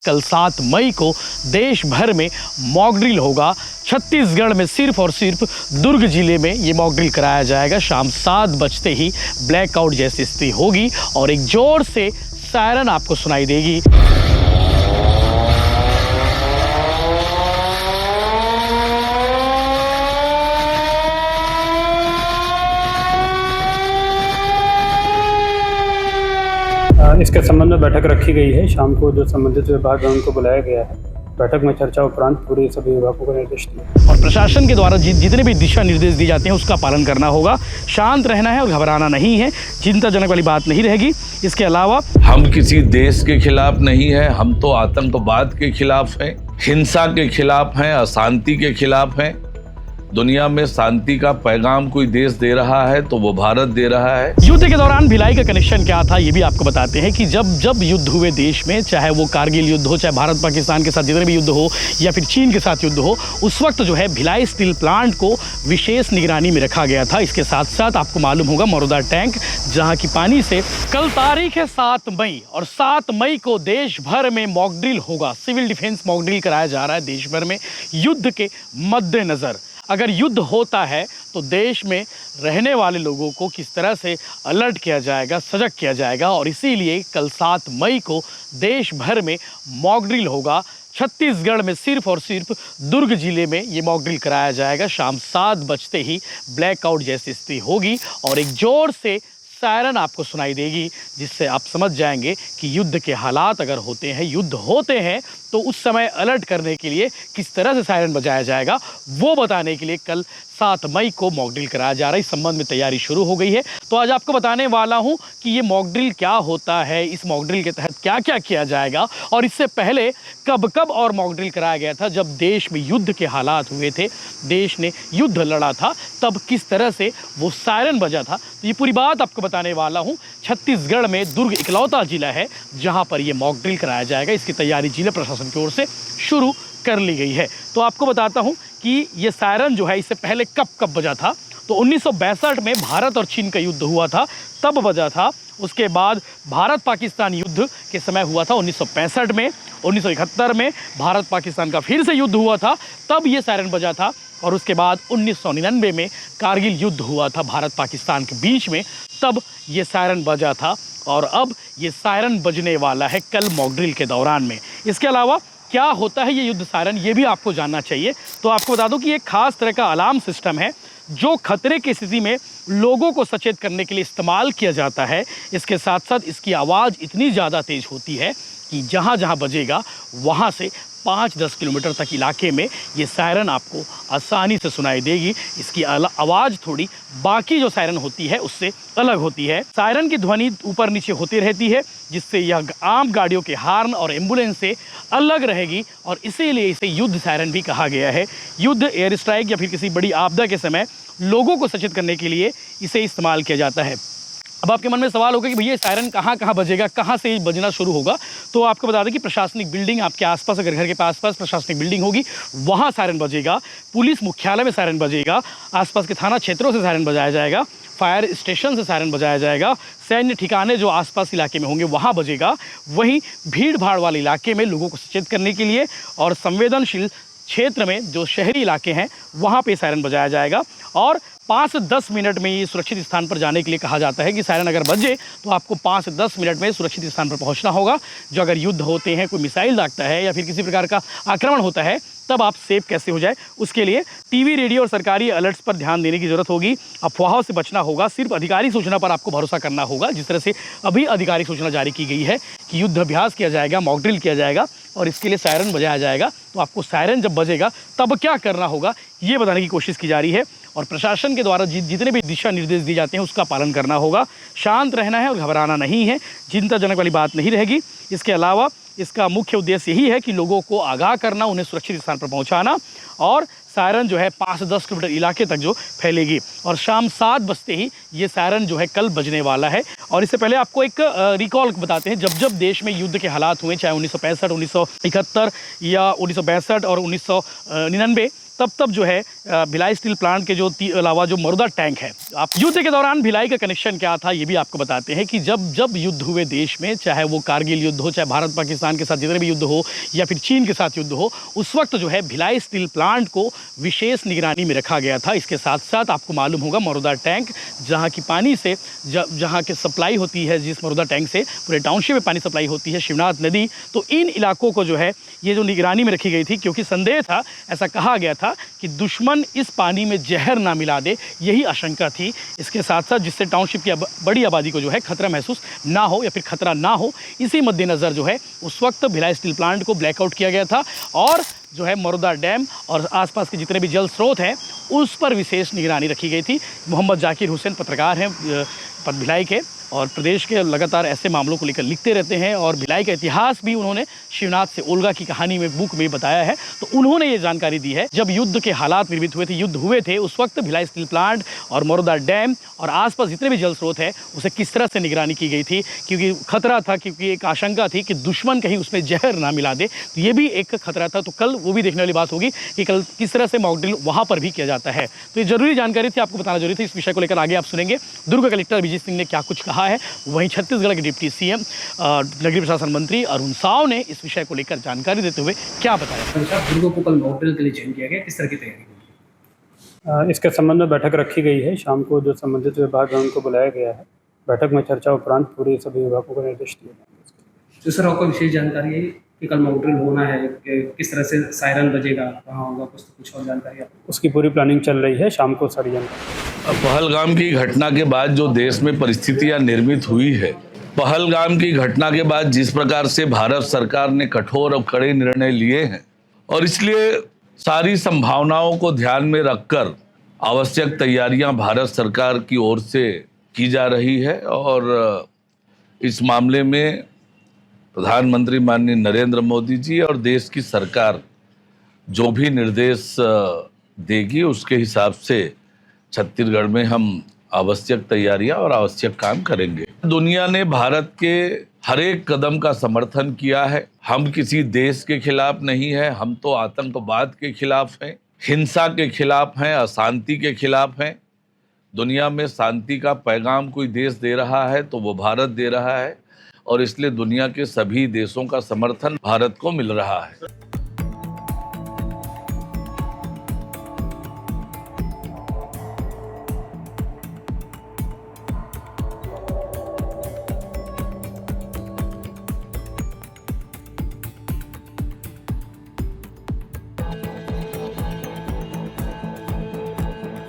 कल 7 मई को देश भर में मॉक ड्रिल होगा। छत्तीसगढ़ में सिर्फ और सिर्फ दुर्ग जिले में ये मॉक ड्रिल कराया जाएगा। शाम 7 बजते ही ब्लैकआउट जैसी स्थिति होगी और एक जोर से सायरन आपको सुनाई देगी। इसके संबंध में बैठक रखी गई है। शाम को जो संबंधित विभाग है उनको बुलाया गया है। बैठक में चर्चा उपरांत पूरे सभी विभागों को निर्देश दिए और प्रशासन के द्वारा जितने भी दिशा निर्देश दिए जाते हैं उसका पालन करना होगा। शांत रहना है और घबराना नहीं है। चिंताजनक वाली बात नहीं रहेगी। इसके अलावा हम किसी देश के खिलाफ नहीं है, हम तो आतंकवाद के खिलाफ हैं, हिंसा के खिलाफ हैं, अशांति के खिलाफ हैं। दुनिया में शांति का पैगाम कोई देश दे रहा है तो वो भारत दे रहा है। युद्ध के दौरान भिलाई का कनेक्शन क्या था ये भी आपको बताते हैं कि जब युद्ध हुए देश में, चाहे वो कारगिल युद्ध हो, चाहे भारत पाकिस्तान के साथ जितने भी युद्ध हो या फिर चीन के साथ युद्ध हो, उस वक्त जो है भिलाई स्टील प्लांट को विशेष निगरानी में रखा गया था। इसके साथ साथ आपको मालूम होगा मरुदा टैंक, जहाँ की पानी से कल तारीख है 7 मई और 7 मई को देश भर में मॉक ड्रिल होगा। सिविल डिफेंस मॉक ड्रिल कराया जा रहा है देश भर में युद्ध के मद्देनज़र। अगर युद्ध होता है तो देश में रहने वाले लोगों को किस तरह से अलर्ट किया जाएगा, सजग किया जाएगा और इसीलिए कल 7 मई को देश भर में मॉक ड्रिल होगा। छत्तीसगढ़ में सिर्फ और सिर्फ दुर्ग जिले में ये मॉक ड्रिल कराया जाएगा। शाम 7 बजते ही ब्लैकआउट जैसी स्थिति होगी और एक जोर से सायरन आपको सुनाई देगी, जिससे आप समझ जाएंगे कि युद्ध के हालात अगर होते हैं, युद्ध होते हैं तो उस समय अलर्ट करने के लिए किस तरह से सायरन बजाया जाएगा वो बताने के लिए कल 7 मई को मॉक ड्रिल कराया जा रहा है। इस संबंध में तैयारी शुरू हो गई है। तो आज आपको बताने वाला हूं कि ये मॉक ड्रिल क्या होता है, इस मॉक ड्रिल के तहत क्या क्या किया जाएगा और इससे पहले कब कब और मॉक ड्रिल कराया गया था। जब देश में युद्ध के हालात हुए थे, देश ने युद्ध लड़ा था, तब किस तरह से वो सायरन बजा था, तो ये पूरी बात आपको बताने वाला हूँ। छत्तीसगढ़ में दुर्ग इकलौता जिला है जहाँ पर ये मॉक ड्रिल कराया जाएगा। इसकी तैयारी जिला प्रशासन की ओर से शुरू कर ली गई है। तो आपको बताता हूं कि ये सायरन जो है इससे पहले कब कब बजा था। तो 1962 में भारत और चीन का युद्ध हुआ था, तब बजा था। उसके बाद भारत पाकिस्तान युद्ध के समय हुआ था 1965 में। 1971 में भारत पाकिस्तान का फिर से युद्ध हुआ था, तब ये सायरन बजा था। और उसके बाद 1999 में कारगिल युद्ध हुआ था भारत पाकिस्तान के बीच में, तब ये सायरन बजा था। और अब ये सायरन बजने वाला है कल मॉक ड्रिल के दौरान में। इसके अलावा क्या होता है ये युद्ध सायरन, ये भी आपको जानना चाहिए। तो आपको बता दूं कि एक खास तरह का अलार्म सिस्टम है जो खतरे की स्थिति में लोगों को सचेत करने के लिए इस्तेमाल किया जाता है। इसके साथ साथ इसकी आवाज़ इतनी ज़्यादा तेज़ होती है कि जहाँ जहाँ बजेगा वहाँ से 5-10 किलोमीटर तक इलाके में ये सायरन आपको आसानी से सुनाई देगी। इसकी आवाज़ थोड़ी बाकी जो सायरन होती है उससे अलग होती है। सायरन की ध्वनि ऊपर नीचे होती रहती है, जिससे यह आम गाड़ियों के हार्न और एम्बुलेंस से अलग रहेगी और इसीलिए इसे युद्ध सायरन भी कहा गया है। युद्ध, एयर स्ट्राइक या फिर किसी बड़ी आपदा के समय लोगों को सचेत करने के लिए इसे इस्तेमाल किया जाता है। अब आपके मन में सवाल होगा कि भैया सायरन कहाँ कहाँ बजेगा, कहाँ से बजना शुरू होगा। तो आपको बता दें कि प्रशासनिक बिल्डिंग आपके आसपास, अगर घर के आसपास प्रशासनिक बिल्डिंग होगी वहाँ सायरन बजेगा। पुलिस मुख्यालय में सायरन बजेगा। आसपास के थाना क्षेत्रों से सायरन बजाया जाएगा। फायर स्टेशन से सायरन बजाया जाएगा। सैन्य ठिकाने जो आसपास इलाके में होंगे वहाँ बजेगा। वहीं भीड़ भाड़ वाले इलाके में लोगों को सचेत करने के लिए और संवेदनशील क्षेत्र में जो शहरी इलाके हैं वहाँ पे सायरन बजाया जाएगा। और 5 से 10 मिनट में ये सुरक्षित स्थान पर जाने के लिए कहा जाता है कि सायरन अगर बजे तो आपको 5 से 10 मिनट में सुरक्षित स्थान पर पहुंचना होगा। जो अगर युद्ध होते हैं, कोई मिसाइल दागता है या फिर किसी प्रकार का आक्रमण होता है, तब आप सेफ कैसे हो जाए, उसके लिए टीवी, रेडियो और सरकारी अलर्ट्स पर ध्यान देने की ज़रूरत होगी। अफवाहों से बचना होगा। सिर्फ आधिकारिक सूचना पर आपको भरोसा करना होगा। जिस तरह से अभी आधिकारिक सूचना जारी की गई है कि युद्ध अभ्यास किया जाएगा, मॉक ड्रिल किया जाएगा और इसके लिए सायरन बजाया जाएगा, तो आपको सायरन जब बजेगा तब क्या करना होगा ये बताने की कोशिश की जा रही है। और प्रशासन के द्वारा जितने भी दिशा निर्देश दिए जाते हैं उसका पालन करना होगा। शांत रहना है और घबराना नहीं है। चिंताजनक वाली बात नहीं रहेगी। इसके अलावा इसका मुख्य उद्देश्य यही है कि लोगों को आगाह करना, उन्हें सुरक्षित स्थान पर पहुंचाना और सायरन जो है 5 से 10 किलोमीटर इलाके तक जो फैलेगी। और शाम 7 बजते ही ये सायरन जो है कल बजने वाला है। और इससे पहले आपको एक रिकॉल बताते हैं, जब देश में युद्ध के हालात हुए, चाहे 1965, 1971 या 1962 और 1999, तब जो है भिलाई स्टील प्लांट के जो अलावा जो मरुदा टैंक है, आप युद्ध के दौरान भिलाई का कनेक्शन क्या था ये भी आपको बताते हैं कि जब युद्ध हुए देश में, चाहे वो कारगिल युद्ध हो, चाहे भारत पाकिस्तान के साथ जितने भी युद्ध हो या फिर चीन के साथ युद्ध हो, उस वक्त जो है भिलाई स्टील प्लांट को विशेष निगरानी में रखा गया था। इसके साथ साथ आपको मालूम होगा मरुदा टैंक, जहाँ की पानी से जहाँ की सप्लाई होती है, जिस मरुदा टैंक से पूरे टाउनशिप में पानी सप्लाई होती है, शिवनाथ नदी, तो इन इलाकों को जो है ये जो निगरानी में रखी गई थी, क्योंकि संदेह था, ऐसा कहा गया था कि दुश्मन इस पानी में जहर ना मिला दे, यही आशंका थी। इसके साथ साथ जिससे टाउनशिप की बड़ी आबादी को जो है खतरा महसूस ना हो या फिर खतरा ना हो, इसी मद्देनज़र जो है उस वक्त भिलाई स्टील प्लांट को ब्लैकआउट किया गया था और जो है मरुदा डैम और आसपास के जितने भी जल स्रोत हैं उस पर विशेष निगरानी रखी गई थी। मोहम्मद जाकिर हुसैन पत्रकार हैं भिलाई के और प्रदेश के लगातार ऐसे मामलों को लेकर लिखते रहते हैं और भिलाई का इतिहास भी उन्होंने शिवनाथ से ओल्गा की कहानी में बुक में बताया है। तो उन्होंने ये जानकारी दी है, जब युद्ध के हालात निर्मित हुए थे, युद्ध हुए थे, उस वक्त भिलाई स्टील प्लांट और मरुदा डैम और आसपास जितने भी जल स्रोत है उसे किस तरह से निगरानी की गई थी, क्योंकि खतरा था, क्योंकि एक आशंका थी कि दुश्मन कहीं उसमें जहर ना मिला दे, तो ये भी एक खतरा था। तो कल वो भी देखने वाली बात होगी कि कल किस तरह से मॉक ड्रिल वहाँ पर भी किया जाता है। तो ये जरूरी जानकारी थी, आपको बताना जरूरी थी। इस विषय को लेकर आगे आप सुनेंगे दुर्ग कलेक्टर अभिजीत सिंह ने क्या कुछ कहा है, वहीं छत्तीसगढ़ के डिप्टी सीएम नगरीय प्रशासन मंत्री अरुण साव ने इस विषय को लेकर जानकारी देते हुए क्या बताया। दुर्ग को कल मॉक ड्रिल के लिए चयन किया गया, किस तरह की तैयारी? इसके संबंध में बैठक रखी गई है। शाम को जो संबंधित विभाग है उनको बुलाया गया है। बैठक में चर्चा उपरांत पूरे सभी विभागों को निर्देश दिए गए। तो सर आपको विशेष जानकारी है कि कल मॉक ड्रिल होना है, कि किस तरह से सायरन बजेगा, कहाँ होगा, कुछ और जानकारी आपको? उसकी पूरी प्लानिंग चल रही है, शाम को सारी जानकारी। पहलगाम की घटना के बाद जो देश में परिस्थितियां निर्मित हुई है, पहलगाम की घटना के बाद जिस प्रकार से भारत सरकार ने कठोर और कड़े निर्णय लिए हैं, और इसलिए सारी संभावनाओं को ध्यान में रखकर आवश्यक तैयारियां भारत सरकार की ओर से की जा रही है। और इस मामले में प्रधानमंत्री माननीय नरेंद्र मोदी जी और देश की सरकार जो भी निर्देश देगी उसके हिसाब से छत्तीसगढ़ में हम आवश्यक तैयारियां और आवश्यक काम करेंगे। दुनिया ने भारत के हर एक कदम का समर्थन किया है। हम किसी देश के खिलाफ नहीं है, हम तो आतंकवाद के खिलाफ हैं, हिंसा के खिलाफ हैं, अशांति के खिलाफ हैं। दुनिया में शांति का पैगाम कोई देश दे रहा है तो वो भारत दे रहा है, और इसलिए दुनिया के सभी देशों का समर्थन भारत को मिल रहा है।